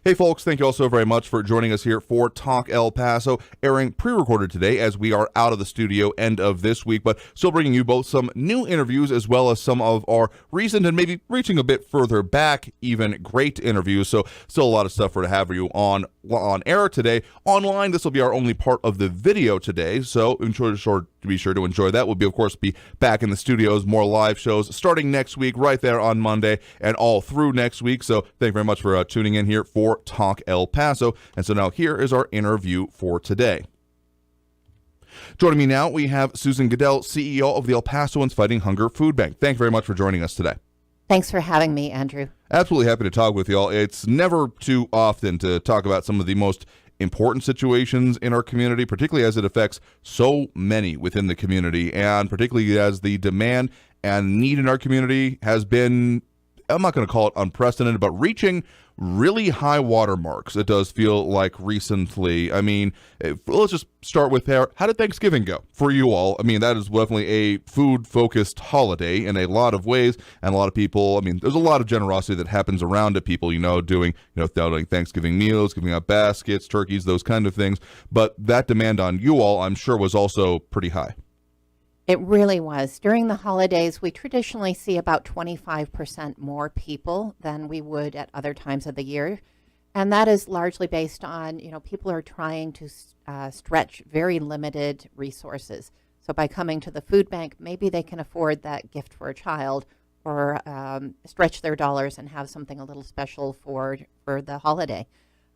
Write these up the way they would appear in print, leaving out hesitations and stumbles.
Hey folks, thank you all so very much for joining us here for Talk El Paso, airing pre-recorded today as we are out of the studio end of this week, but still bringing you both some new interviews as well as some of our recent and maybe reaching a bit further back, even great interviews. So still a lot of stuff to have for you on air today. Online, this will be our only part of the video today, so be sure to enjoy that. We'll be, of course, be back in the studios, more live shows starting next week, right there on Monday and all through next week. So thank you very much for tuning in here for Talk El Paso. And so now here is our interview for today. Joining me now, we have Susan Goodell, CEO of the El Pasoans Fighting Hunger Food Bank. Thank you very much for joining us today. Thanks for having me, Andrew. Absolutely happy to talk with you all. It's never too often to talk about some of the most important situations in our community, particularly as it affects so many within the community, and particularly as the demand and need in our community has been, I'm not going to call it unprecedented, but reaching really high water marks, it does feel like recently. I mean, let's just start with how did Thanksgiving go for you all? I mean, that is definitely a food-focused holiday in a lot of ways, and a lot of people, I mean, there's a lot of generosity that happens around it, people, doing Thanksgiving meals, giving out baskets, turkeys, those kind of things, but that demand on you all, I'm sure, was also pretty high. It really was. During the holidays, we traditionally see about 25% more people than we would at other times of the year. And that is largely based on, people are trying to stretch very limited resources. So by coming to the food bank, maybe they can afford that gift for a child or stretch their dollars and have something a little special for the holiday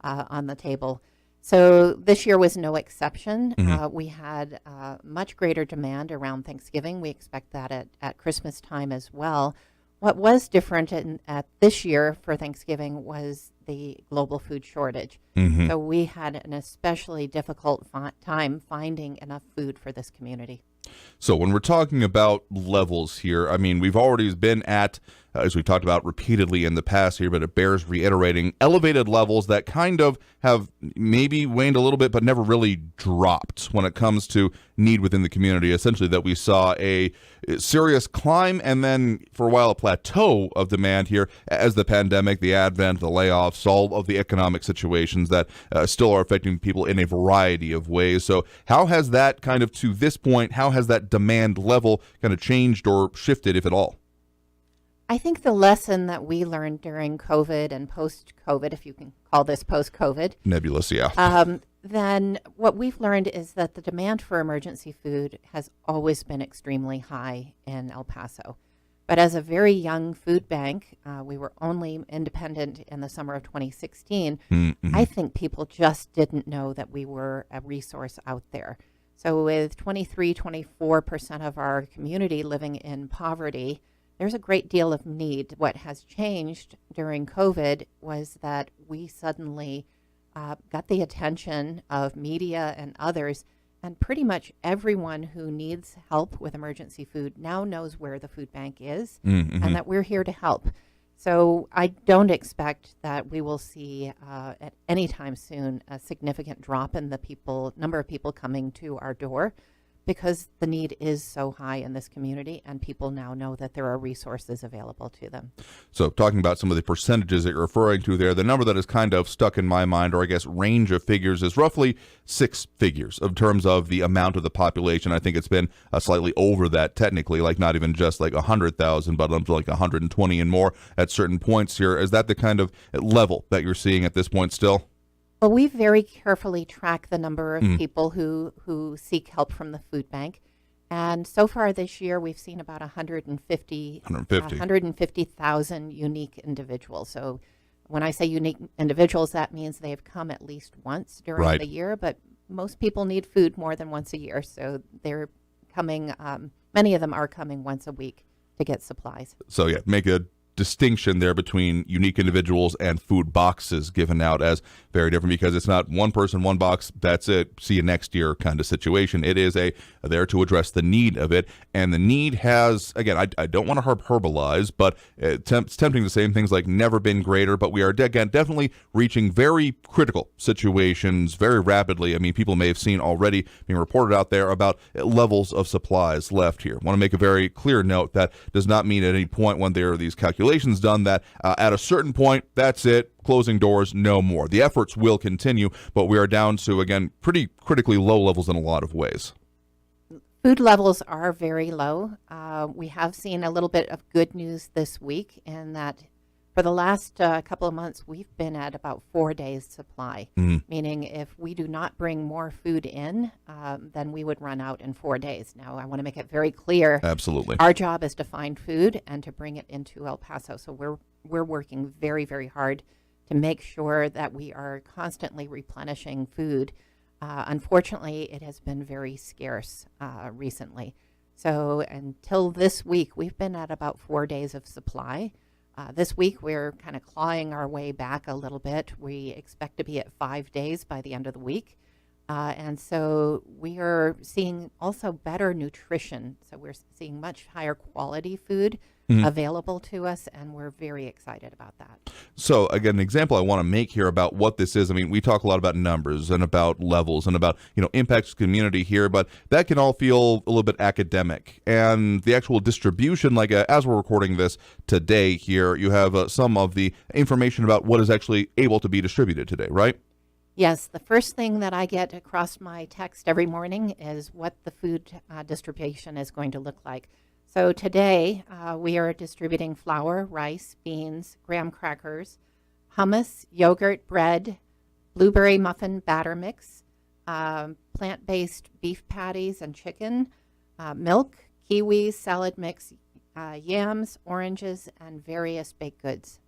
on the table. So this year was no exception. Mm-hmm. We had much greater demand around Thanksgiving. We expect that at Christmas time as well. What was different at this year for Thanksgiving was the global food shortage. Mm-hmm. So we had an especially difficult time finding enough food for this community. So when we're talking about levels here, I mean, we've already been at, as we've talked about repeatedly in the past here, but it bears reiterating, elevated levels that kind of have maybe waned a little bit, but never really dropped when it comes to need within the community. Essentially that we saw a serious climb and then for a while a plateau of demand here as the pandemic, the advent, the layoffs, all of the economic situations that still are affecting people in a variety of ways. So how has that kind of, to this point, how has that demand level kind of changed or shifted, if at all? I think the lesson that we learned during COVID and post-COVID, if you can call this post-COVID. Nebulous, yeah. Then what we've learned is that the demand for emergency food has always been extremely high in El Paso. But as a very young food bank, we were only independent in the summer of 2016. Mm-hmm. I think people just didn't know that we were a resource out there. So with 24% of our community living in poverty, there's a great deal of need. What has changed during COVID was that we suddenly got the attention of media and others, and pretty much everyone who needs help with emergency food now knows where the food bank is, mm-hmm. and that we're here to help. So I don't expect that we will see at any time soon a significant drop in the number of people coming to our door, because the need is so high in this community and people now know that there are resources available to them. So talking about some of the percentages that you're referring to there, the number that is kind of stuck in my mind, or I guess range of figures, is roughly 6 figures in terms of the amount of the population. I think it's been slightly over that technically, like not even just like 100,000, but up to like 120 and more at certain points here. Is that the kind of level that you're seeing at this point still? Well, we very carefully track the number of people who seek help from the food bank. And so far this year, we've seen about 150,000 unique individuals. So when I say unique individuals, that means they've come at least once during the year. But most people need food more than once a year. So they're coming, many of them are coming once a week to get supplies. So yeah, make a distinction there between unique individuals and food boxes given out as very different, because it's not one person, one box, that's it, see you next year kind of situation. It is there to address the need of it, and the need has, again, I don't want to hyperbolize, but it's tempting to say things like never been greater, but we are, again, definitely reaching very critical situations very rapidly. I mean, people may have seen already being reported out there about levels of supplies left here. I want to make a very clear note that does not mean at any point when there are these calculations calculations done that at a certain point, that's it, closing doors, no more. The efforts will continue, but we are down to, again, pretty critically low levels in a lot of ways. Food levels are very low. We have seen a little bit of good news this week in that for the last couple of months, we've been at about 4 days supply, meaning if we do not bring more food in, then we would run out in 4 days. Now, I want to make it very clear. Absolutely. Our job is to find food and to bring it into El Paso. So we're working very, very hard to make sure that we are constantly replenishing food. Unfortunately, it has been very scarce recently. So until this week, we've been at about 4 days of supply. This week, we're kind of clawing our way back a little bit. We expect to be at 5 days by the end of the week. And so we are seeing also better nutrition. So we're seeing much higher quality food available to us, and we're very excited about that. So, again, an example I want to make here about what this is. I mean, we talk a lot about numbers and about levels and about, impacts to community here, but that can all feel a little bit academic. And the actual distribution, like as we're recording this today here, you have some of the information about what is actually able to be distributed today, right? Yes, the first thing that I get across my text every morning is what the food distribution is going to look like. So today we are distributing flour, rice, beans, graham crackers, hummus, yogurt, bread, blueberry muffin batter mix, plant-based beef patties and chicken, milk, kiwis, salad mix, yams, oranges, and various baked goods.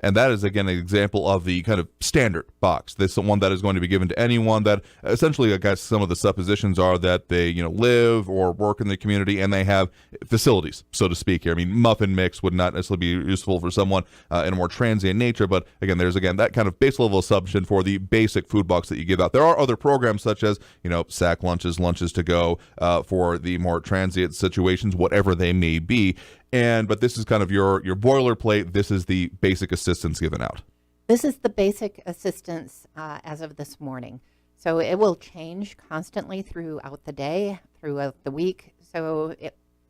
And that is, again, an example of the kind of standard box. This is the one that is going to be given to anyone that essentially, I guess some of the suppositions are that they, live or work in the community and they have facilities, so to speak here. I mean, muffin mix would not necessarily be useful for someone in a more transient nature, but again, there's, that kind of base level assumption for the basic food box that you give out. There are other programs such as, sack lunches to go for the more transient situations, whatever they may be. But this is kind of your boilerplate. This is the basic assistance given out. This is the basic assistance as of this morning. So it will change constantly throughout the day, throughout the week. So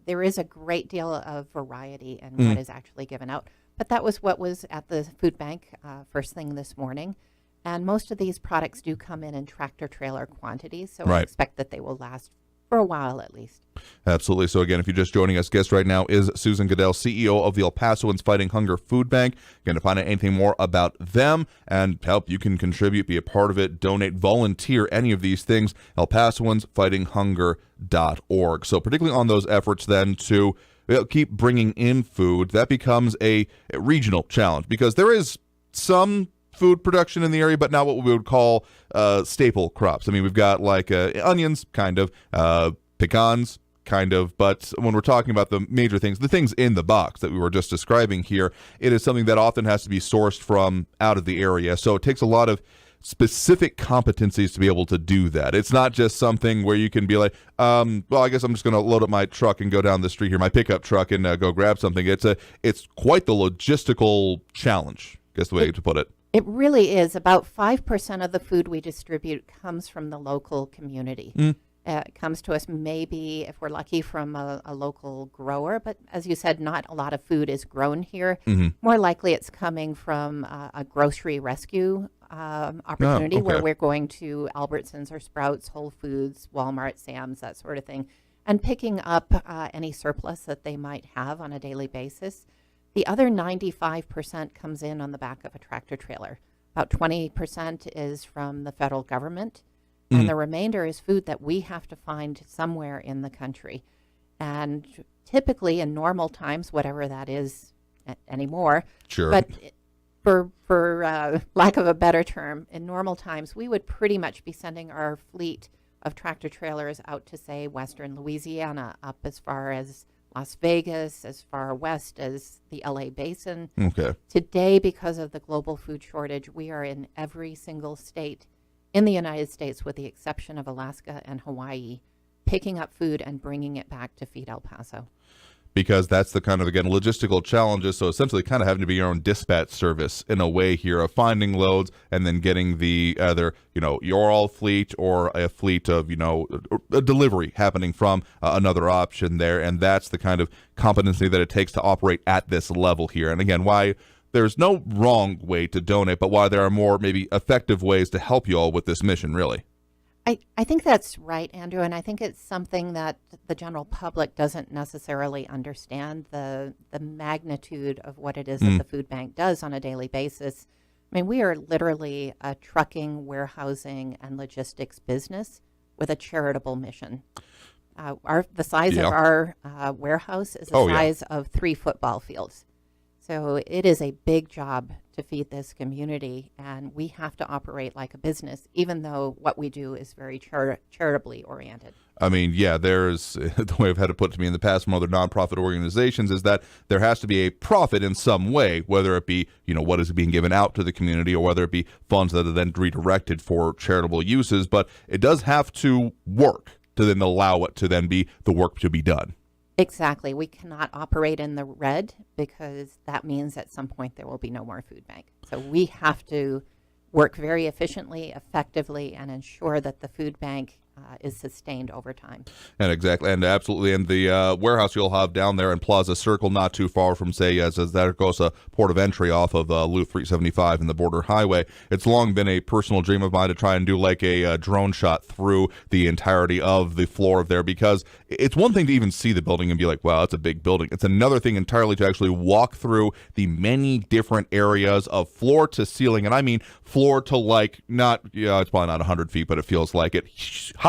there is a great deal of variety in what is actually given out. But that was what was at the food bank first thing this morning. And most of these products do come in tractor trailer quantities. So I expect that they will last for a while at least. Absolutely. So again, if you're just joining us, guest right now is Susan Goodell, CEO of the El Pasoans Fighting Hunger Food Bank. Again, to find out anything more about them and help, you can contribute, be a part of it, donate, volunteer, any of these things, elpasoansfightinghunger.org. So particularly on those efforts then to keep bringing in food, that becomes a regional challenge because there is some food production in the area, but not what we would call staple crops. I mean, we've got like onions, kind of, pecans, kind of, but when we're talking about the major things, the things in the box that we were just describing here, it is something that often has to be sourced from out of the area. So it takes a lot of specific competencies to be able to do that. It's not just something where you can be like, well, I guess I'm just going to load up my truck and go down the street here, my pickup truck, and go grab something. It's quite the logistical challenge, I guess the way to put it. It really is. About 5% of the food we distribute comes from the local community. It comes to us maybe, if we're lucky, from a local grower. But as you said, not a lot of food is grown here. More likely it's coming from a grocery rescue opportunity where we're going to Albertsons or Sprouts, Whole Foods, Walmart, Sam's, that sort of thing, and picking up any surplus that they might have on a daily basis. The other 95% comes in on the back of a tractor trailer. About 20% is from the federal government, and the remainder is food that we have to find somewhere in the country. And typically in normal times, whatever that is anymore, but for lack of a better term, in normal times, we would pretty much be sending our fleet of tractor trailers out to, say, western Louisiana, up as far as Las Vegas, as far west as the LA basin. Today, because of the global food shortage, we are in every single state in the United States, with the exception of Alaska and Hawaii, picking up food and bringing it back to feed El Paso. because that's the kind of, again, logistical challenges. So essentially kind of having to be your own dispatch service in a way here of finding loads and then getting the either, your all fleet or a fleet of, a delivery happening from another option there. And that's the kind of competency that it takes to operate at this level here. And again, why there's no wrong way to donate, but why there are more maybe effective ways to help you all with this mission, really. I think that's right, Andrew, and I think it's something that the general public doesn't necessarily understand the magnitude of what it is that the food bank does on a daily basis. I mean, we are literally a trucking, warehousing, and logistics business with a charitable mission. The size of our warehouse is the size of 3 football fields. So it is a big job to feed this community, and we have to operate like a business, even though what we do is very charitably oriented. I mean, there's the way I've had it put to me in the past from other nonprofit organizations is that there has to be a profit in some way, whether it be, what is being given out to the community or whether it be funds that are then redirected for charitable uses. But it does have to work to then allow it to then be the work to be done. Exactly. We cannot operate in the red because that means at some point there will be no more food bank. So we have to work very efficiently, effectively, and ensure that the food bank is sustained over time. And exactly, and absolutely, and the warehouse you'll have down there in Plaza Circle, not too far from, say, as Zaragoza port of entry off of Loop 375 and the border highway. It's long been a personal dream of mine to try and do like a drone shot through the entirety of the floor of there, because it's one thing to even see the building and be like, wow, that's a big building. It's another thing entirely to actually walk through the many different areas of floor to ceiling, and I mean floor to like not, it's probably not 100 feet, but it feels like it.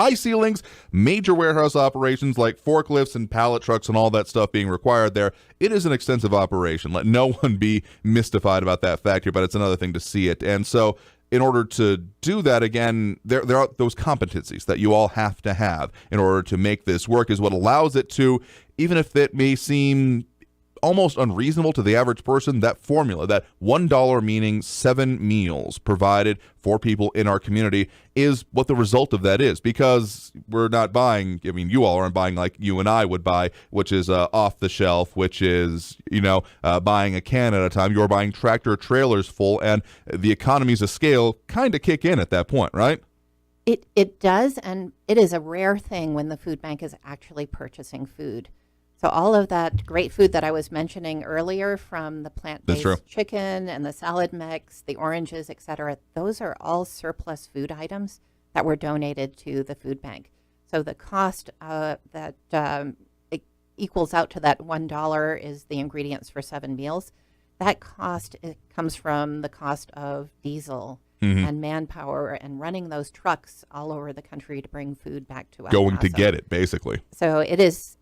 High ceilings, major warehouse operations like forklifts and pallet trucks and all that stuff being required there. It is an extensive operation. Let no one be mystified about that fact here, but it's another thing to see it. And so in order to do that, again, there are those competencies that you all have to have in order to make this work is what allows it to, even if it may seem almost unreasonable to the average person, that formula, that $1 meaning 7 meals provided for people in our community is what the result of that is, because we're not buying, I mean, you all aren't buying like you and I would buy, which is off the shelf, which is, buying a can at a time. You're buying tractor trailers full, and the economies of scale kind of kick in at that point, right? It does, and it is a rare thing when the food bank is actually purchasing food. So all of that great food that I was mentioning earlier, from the plant-based chicken and the salad mix, the oranges, et cetera, those are all surplus food items that were donated to the food bank. So the cost that it equals out to that $1 is the ingredients for 7 meals. That cost comes from the cost of diesel and manpower and running those trucks all over the country to bring food back to us. Going to get it, basically. So it is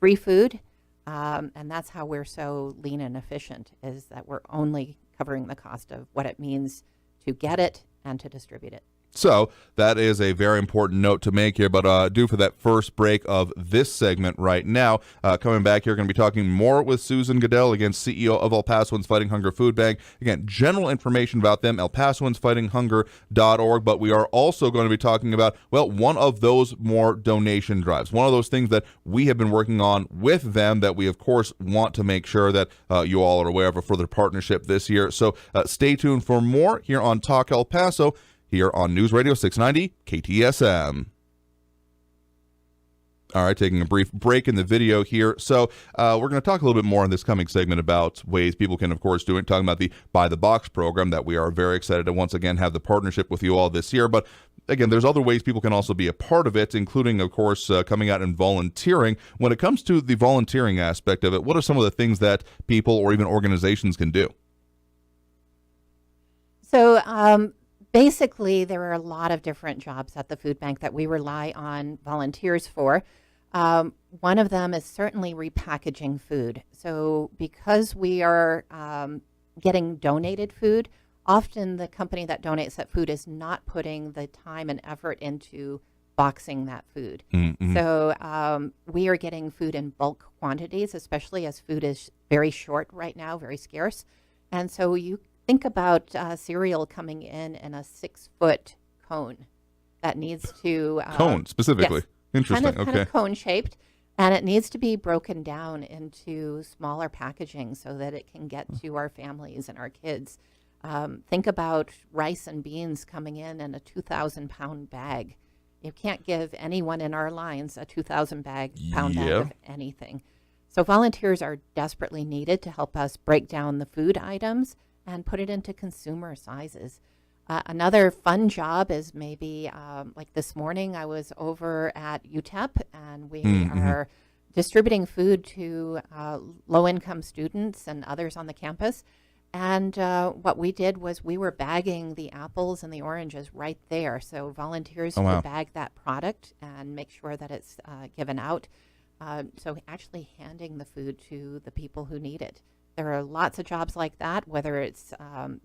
free food, and that's how we're so lean and efficient, is that we're only covering the cost of what it means to get it and to distribute it. So that is a very important note to make here, but due for that first break of this segment right now. Coming back here, going to be talking more with Susan Goodell, again, CEO of El Pasoans Fighting Hunger Food Bank. Again, general information about them, elpasoansfightinghunger.org, but we are also going to be talking about, well, one of those more donation drives, one of those things that we have been working on with them that we, of course, want to make sure that you all are aware of a further partnership this year. So stay tuned for more here on Talk El Paso, here on News Radio 690 KTSM. All right, taking a brief break in the video here. So we're going to talk a little bit more in this coming segment about ways people can, of course, do it, talking about the Buy the Box program that we are very excited to once again have the partnership with you all this year. But again, there's other ways people can also be a part of it, including, of course, coming out and volunteering. When it comes to the volunteering aspect of it, what are some of the things that people or even organizations can do? So basically, there are a lot of different jobs at the food bank that we rely on volunteers for. One of them is certainly repackaging food. So because we are getting donated food, often the company that donates that food is not putting the time and effort into boxing that food. Mm-hmm. So we are getting food in bulk quantities, especially as food is very short right now, very scarce. And so you think about cereal coming in a 6-foot cone that needs to... cone, specifically. Yes, Interesting. kind of cone-shaped. And it needs to be broken down into smaller packaging so that it can get to our families and our kids. Think about rice and beans coming in a 2,000-pound bag. You can't give anyone in our lines a 2,000-pound bag of anything. So volunteers are desperately needed to help us break down the food items and put it into consumer sizes. Another fun job is maybe like this morning I was over at UTEP, and we are distributing food to low-income students and others on the campus. And what we did was we were bagging the apples and the oranges right there. So volunteers could bag that product and make sure that it's given out. So actually handing the food to the people who need it. There are lots of jobs like that, whether it's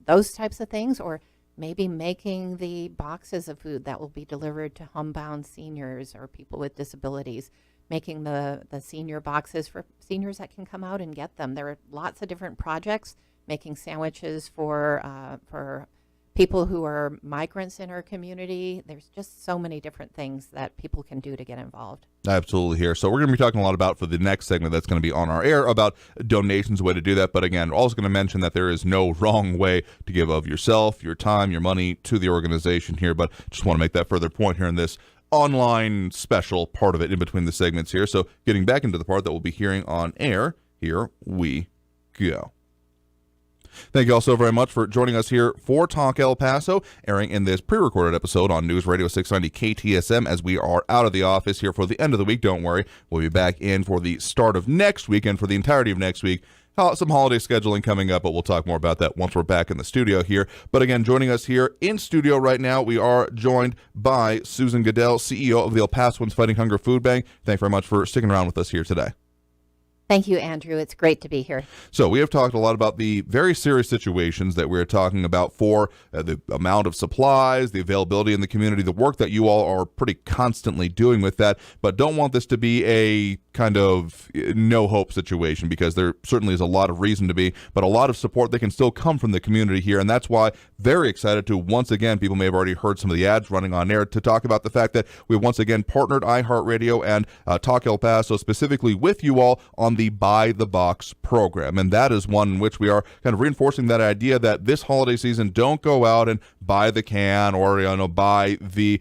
those types of things or maybe making the boxes of food that will be delivered to homebound seniors or people with disabilities, making the senior boxes for seniors that can come out and get them. There are lots of different projects, making sandwiches for people who are migrants in our community. There's just so many different things that people can do to get involved. Absolutely here. So we're going to be talking a lot about for the next segment that's going to be on our air about donations, a way to do that. But again, we're also going to mention that there is no wrong way to give of yourself, your time, your money to the organization here. But just want to make that further point here in this online special part of it in between the segments here. So getting back into the part that we'll be hearing on air, here we go. Thank you all so very much for joining us here for Talk El Paso, airing in this pre-recorded episode on News Radio 690 KTSM as we are out of the office here for the end of the week. Don't worry, we'll be back in for the start of next week and for the entirety of next week. Some holiday scheduling coming up, but we'll talk more about that once we're back in the studio here. But again, joining us here in studio right now, we are joined by Susan Goodell, CEO of the El Pasoans Fighting Hunger Food Bank. Thank you very much for sticking around with us here today. Thank you, Andrew. It's great to be here. So we have talked a lot about the very serious situations that we're talking about for the amount of supplies, the availability in the community, the work that you all are pretty constantly doing with that, but don't want this to be a kind of no-hope situation because there certainly is a lot of reason to be, but a lot of support that can still come from the community here, and that's why very excited to once again, people may have already heard some of the ads running on air, to talk about the fact that we once again partnered iHeartRadio and Talk El Paso specifically with you all on the Buy the Box program, and that is one in which we are kind of reinforcing that idea that this holiday season, don't go out and buy the can or buy the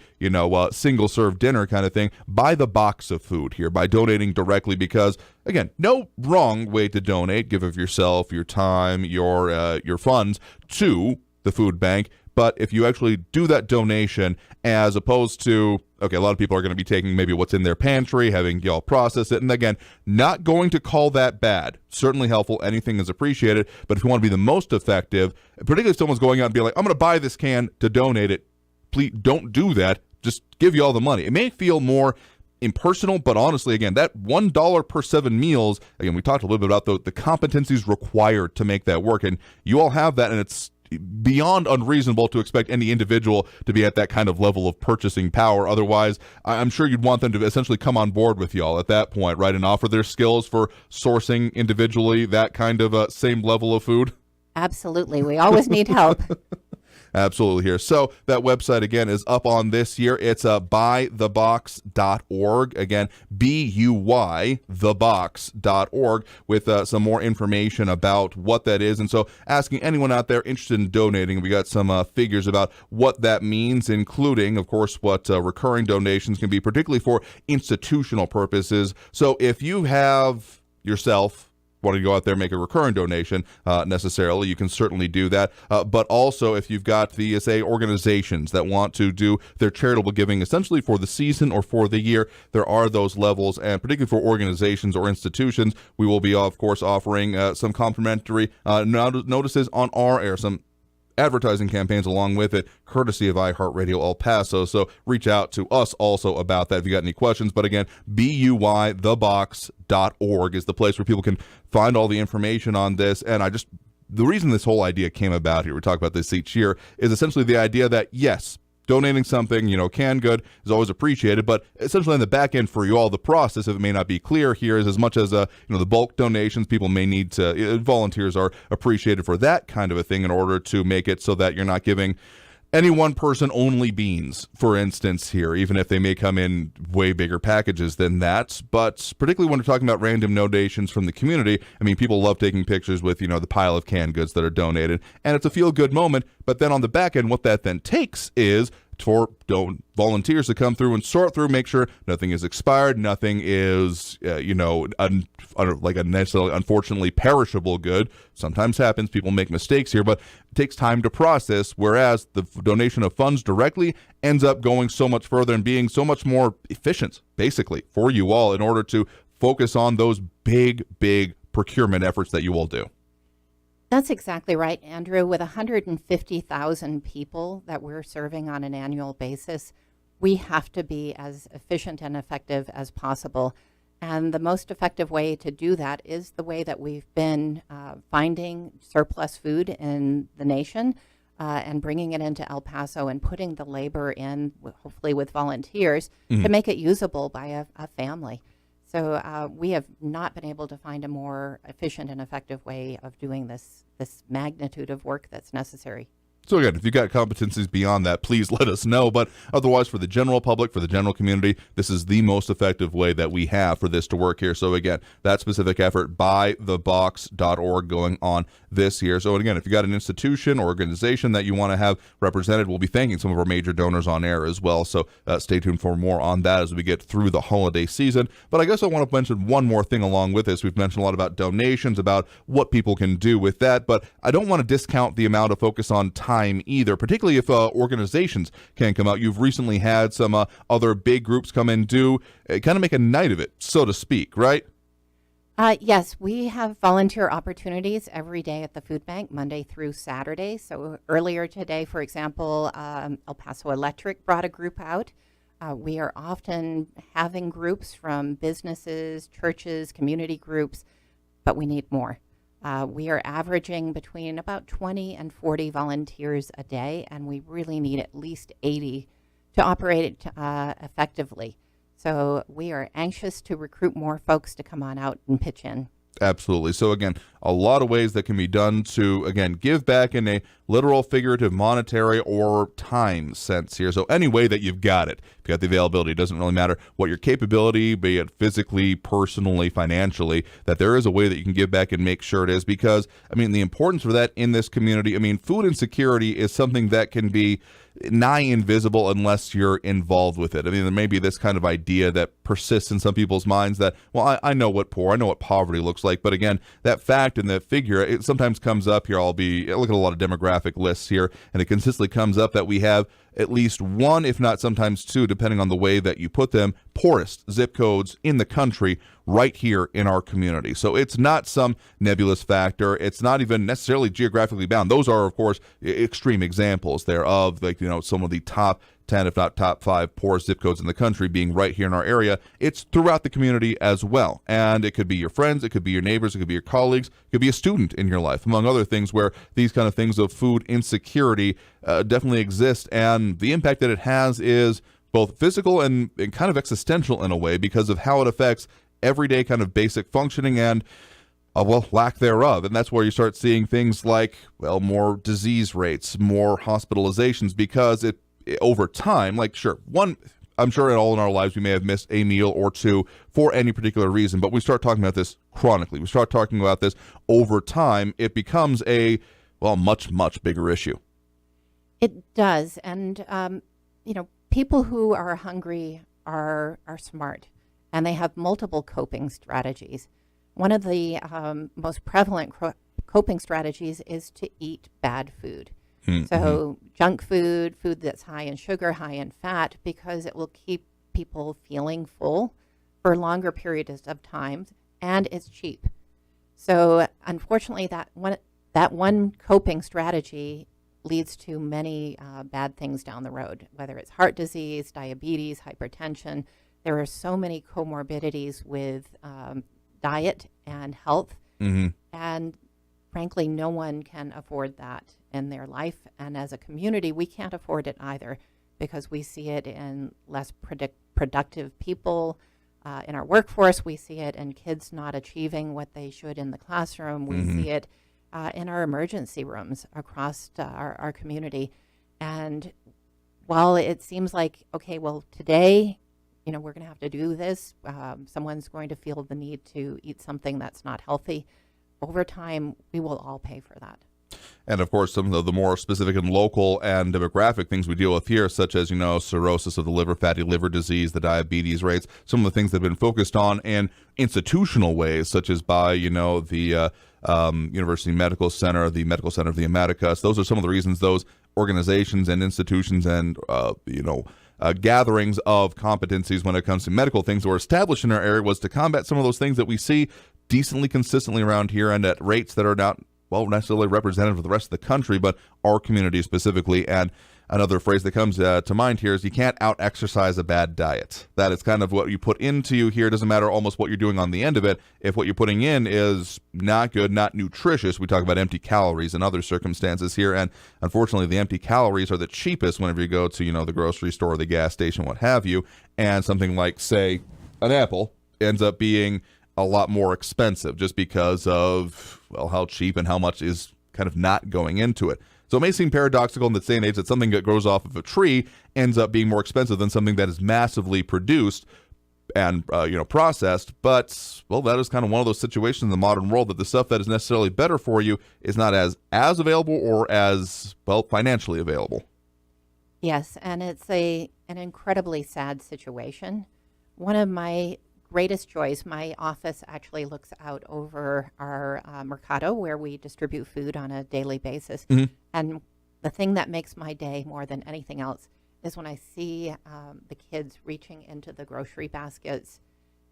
single-serve dinner kind of thing. Buy the box of food here by donating directly, because again, no wrong way to donate. Give of yourself, your time, your funds to the food bank. But if you actually do that donation, as opposed to, okay, a lot of people are going to be taking maybe what's in their pantry, having y'all process it. And again, not going to call that bad. Certainly helpful. Anything is appreciated. But if you want to be the most effective, particularly if someone's going out and be like, I'm going to buy this can to donate it, please don't do that. Just give you all the money. It may feel more impersonal, but honestly, again, that $1 per 7 meals, again, we talked a little bit about the competencies required to make that work. And you all have that, and it's beyond unreasonable to expect any individual to be at that kind of level of purchasing power. Otherwise, I'm sure you'd want them to essentially come on board with y'all at that point, right, and offer their skills for sourcing individually that kind of same level of food. Absolutely. We always need help. Absolutely here. So that website, again, is up on this year. It's buythebox.org. Again, BUYthebox.org with some more information about what that is. And so asking anyone out there interested in donating, we got some figures about what that means, including, of course, what recurring donations can be, particularly for institutional purposes. So if you have yourself want to go out there and make a recurring donation necessarily, you can certainly do that. But also, if you've got the, say, organizations that want to do their charitable giving essentially for the season or for the year, there are those levels. And particularly for organizations or institutions, we will be, of course, offering some complimentary notices on our air, some advertising campaigns along with it, courtesy of iHeartRadio El Paso. So reach out to us also about that if you got any questions. But again, BUYthebox.org is the place where people can find all the information on this. And the reason this whole idea came about here, we talk about this each year, is essentially the idea that, yes, donating something, canned good is always appreciated, but essentially on the back end for you all, the process, if it may not be clear here, is as much as the bulk donations, people may need to, volunteers are appreciated for that kind of a thing in order to make it so that you're not giving any one person only beans, for instance, here, even if they may come in way bigger packages than that. But particularly when we're talking about random donations from the community, I mean, people love taking pictures with, the pile of canned goods that are donated, and it's a feel-good moment. But then on the back end, what that then takes is for volunteers to come through and sort through, make sure nothing is expired, nothing is, like a necessarily, unfortunately, perishable good. Sometimes happens, people make mistakes here, but it takes time to process, whereas the donation of funds directly ends up going so much further and being so much more efficient, basically, for you all in order to focus on those big procurement efforts that you all do. That's exactly right, Andrew. With 150,000 people that we're serving on an annual basis, we have to be as efficient and effective as possible. And the most effective way to do that is the way that we've been finding surplus food in the nation and bringing it into El Paso and putting the labor in, hopefully with volunteers, to make it usable by a family. So we have not been able to find a more efficient and effective way of doing this magnitude of work that's necessary. So again, if you've got competencies beyond that, please let us know. But otherwise, for the general public, for the general community, this is the most effective way that we have for this to work here. So again, that specific effort, buythebox.org, going on this year. So again, if you've got an institution or organization that you want to have represented, we'll be thanking some of our major donors on air as well. So stay tuned for more on that as we get through the holiday season. But I guess I want to mention one more thing along with this. We've mentioned a lot about donations, about what people can do with that, but I don't want to discount the amount of focus on time either, particularly if organizations can come out. You've recently had some other big groups come and do kind of make a night of it, so to speak, right? Yes, we have volunteer opportunities every day at the food bank, Monday through Saturday. So earlier today, for example, El Paso Electric brought a group out. We are often having groups from businesses, churches, community groups, but we need more. We are averaging between about 20 and 40 volunteers a day, and we really need at least 80 to operate effectively. So we are anxious to recruit more folks to come on out and pitch in. Absolutely. So again, a lot of ways that can be done to, again, give back in a literal, figurative, monetary, or time sense here. So any way that you've got it, if you got the availability, it doesn't really matter what your capability, be it physically, personally, financially, that there is a way that you can give back and make sure it is. Because, I mean, the importance for that in this community, I mean, food insecurity is something that can be nigh invisible unless you're involved with it. I mean, there may be this kind of idea that persists in some people's minds that, well, I know what poverty looks like. But again, that fact and that figure, it sometimes comes up here. I look at a lot of demographic lists here, and it consistently comes up that we have at least one, if not sometimes two, depending on the way that you put them, poorest zip codes in the country right here in our community. So it's not some nebulous factor. It's not even necessarily geographically bound. Those are, of course, extreme examples there of, like, some of the top 10, if not top 5 poorest zip codes in the country being right here in our area. It's throughout the community as well. And it could be your friends, it could be your neighbors, it could be your colleagues, it could be a student in your life, among other things, where these kind of things of food insecurity definitely exist. And the impact that it has is both physical and kind of existential in a way, because of how it affects everyday kind of basic functioning and lack thereof. And that's where you start seeing things like, more disease rates, more hospitalizations, because it over time, like, sure, I'm sure in all in our lives we may have missed a meal or two for any particular reason, but we start talking about this chronically. We start talking about this over time. It becomes a, much, much bigger issue. It does. And, people who are hungry are smart, and they have multiple coping strategies. One of the most prevalent coping strategies is to eat bad food. Mm-hmm. So junk food that's high in sugar, high in fat, because it will keep people feeling full for longer periods of time, and it's cheap. So unfortunately, that one coping strategy leads to many bad things down the road, whether it's heart disease, diabetes, hypertension. There are so many comorbidities with diet and health, mm-hmm. and frankly, no one can afford that in their life. And as a community, we can't afford it either, because we see it in less productive people in our workforce. We see it in kids not achieving what they should in the classroom. We mm-hmm. see it in our emergency rooms across our community. And while it seems like, okay, well, today, we're going to have to do this, someone's going to feel the need to eat something that's not healthy, over time, we will all pay for that. And of course, some of the more specific and local and demographic things we deal with here, such as, cirrhosis of the liver, fatty liver disease, the diabetes rates, some of the things that have been focused on in institutional ways, such as by, the University Medical Center, the Medical Center of the Americas. Those are some of the reasons those organizations and institutions and, gatherings of competencies when it comes to medical things that were established in our area was to combat some of those things that we see decently consistently around here and at rates that are not necessarily representative of the rest of the country, but our community specifically. And another phrase that comes to mind here is you can't out-exercise a bad diet. That is kind of what you put into you here. It doesn't matter almost what you're doing on the end of it. If what you're putting in is not good, not nutritious, we talk about empty calories and other circumstances here. And unfortunately, the empty calories are the cheapest whenever you go to, the grocery store, the gas station, what have you. And something like, say, an apple ends up being a lot more expensive just because of, how cheap and how much is kind of not going into it. So it may seem paradoxical in the same age that something that grows off of a tree ends up being more expensive than something that is massively produced and, processed. But, that is kind of one of those situations in the modern world that the stuff that is necessarily better for you is not as available or as, financially available. Yes, and it's an incredibly sad situation. One of my greatest joys, my office actually looks out over our mercado where we distribute food on a daily basis. Mm-hmm. And the thing that makes my day more than anything else is when I see the kids reaching into the grocery baskets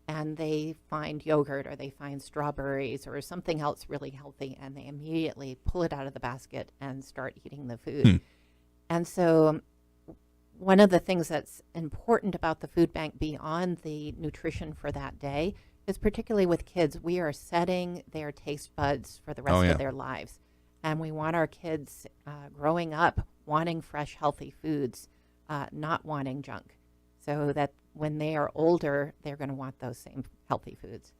and they find yogurt or they find strawberries or something else really healthy, and they immediately pull it out of the basket and start eating the food. And so one of the things that's important about the food bank beyond the nutrition for that day is, particularly with kids, we are setting their taste buds for the rest of their lives. And we want our kids growing up wanting fresh, healthy foods, not wanting junk, so that when they are older, they're going to want those same healthy foods.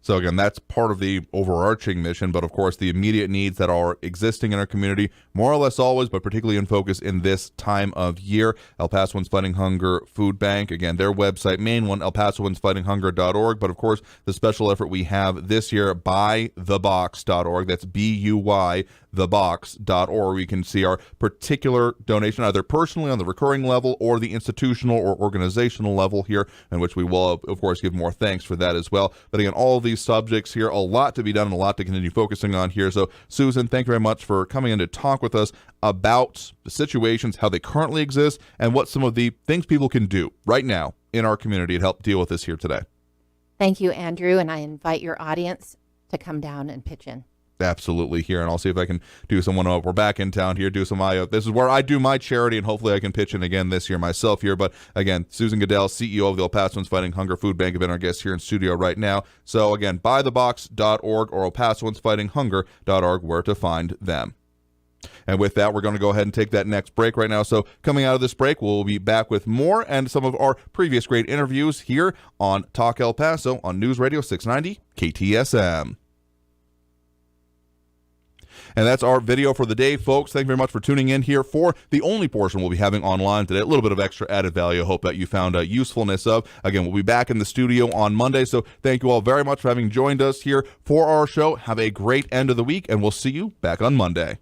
So again, that's part of the overarching mission, but of course the immediate needs that are existing in our community, more or less always, but particularly in focus in this time of year. El Pasoans Fighting Hunger Food Bank, again, their website, main one, elpasoansfightinghunger.org, but of course the special effort we have this year, buythebox.org, that's B-U-Y, thebox.org. We can see our particular donation, either personally on the recurring level or the institutional or organizational level here, in which we will, of course, give more thanks for that as well. But again, all of these subjects here, a lot to be done and a lot to continue focusing on here. So, Susan, thank you very much for coming in to talk with us about the situations, how they currently exist, and what some of the things people can do right now in our community to help deal with this here today. Thank you, Andrew, and I invite your audience to come down and pitch in. Absolutely here, and I'll see if I can do someone. We're back in town here. Do some. This is where I do my charity, and hopefully I can pitch in again this year myself here. But again, Susan Goodell, CEO of the El Pasoans Fighting Hunger Food Bank, have been our guest here in studio right now. So again, buythebox.org or elpasoansfightinghunger.org, where to find them. And with that, we're going to go ahead and take that next break right now. So coming out of this break, we'll be back with more and some of our previous great interviews here on Talk El Paso on News Radio 690 KTSM. And that's our video for the day, folks. Thank you very much for tuning in here for the only portion we'll be having online today. A little bit of extra added value. I hope that you found usefulness of. Again, we'll be back in the studio on Monday. So thank you all very much for having joined us here for our show. Have a great end of the week, and we'll see you back on Monday.